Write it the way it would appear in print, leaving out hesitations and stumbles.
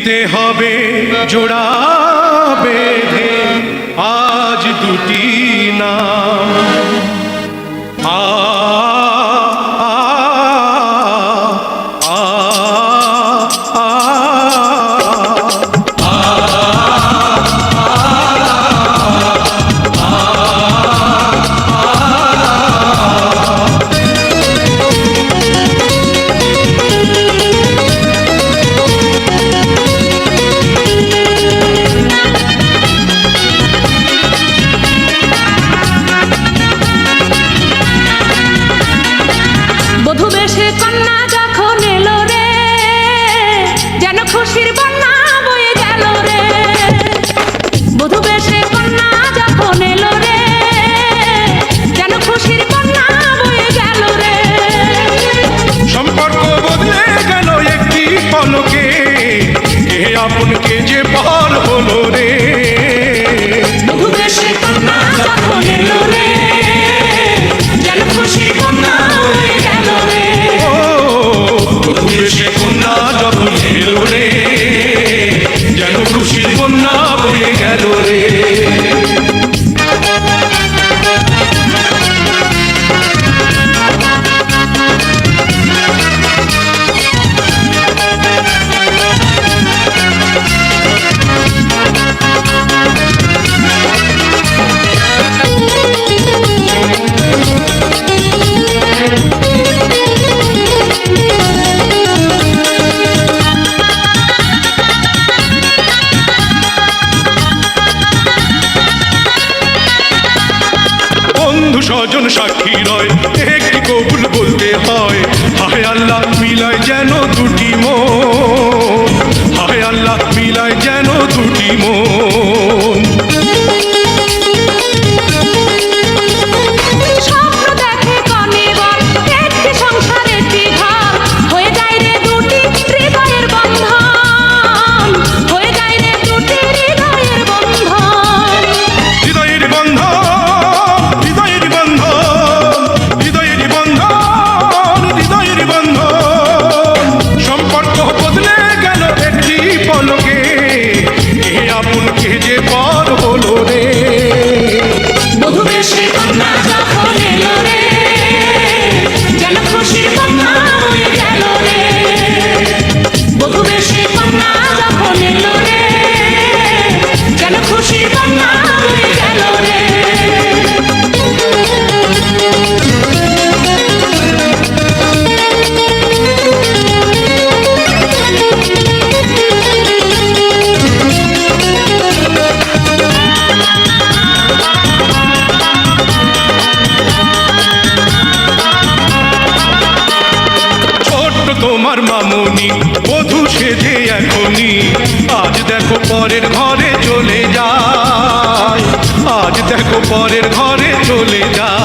দিতে হবে জোড়া বেঁধে আজ দুটি নাম আ আ আ আ বধূ বেশে কন্যা যখন এলো রে, যেন খুশির বন্যা বয়ে গেল রে। বধূ বেশে কন্যা যখন এলো রে, যেন খুশির বন্যা বয়ে গেল রে। সম্পর্ক বদলে গেল একটি পলকে, কে আপন কে যে পার হলো রে। বধূ বেশে কন্যা যখন এলো রে, যেন খুশির বন্যা বয়ে গেল রে। বধূ বেশে কন্যা যখন এলো রে, যেন খুশির বন্যা বয়ে গেল রে। বন্ধু স্বজন সাক্ষী রয়, একটি কবুল বলতে হয়। হায় আল্লাহ মিলায় যেন দুটি মন, হায় আল্লাহ মিলায় যেন দুটি মন। স্বপ্ন দেখে কনে বল, একটি সংসার একটি ঘর, হয়ে যায় রে দুটি হৃদয়ের বন্ধন, হয়ে যায় রে দুটি হৃদয়ের বন্ধন। হৃদয়ের বন্ধন, হৃদয়ের বন্ধন, হৃদয়ের বন্ধন, হৃদয়ের বন্ধন। সম্পর্ক বদলে গেল একটি পলকে, কে আপন কে যে পর হলো রে। বধূ বেশে কন্যা যখন এলো রে, যেন খুশির বন্যা বয়ে গেল রে। বধূ বেশে কন্যা যখন এলো রে, যেন খুশির বন্যা বয়ে গেল রে। ছোট্ট তোমার মামুনি বধূ সেজে এখনই, আজ দেখো পরের ঘরে চলে যায়, আজ দেখো পরের ঘরে চলে যায়।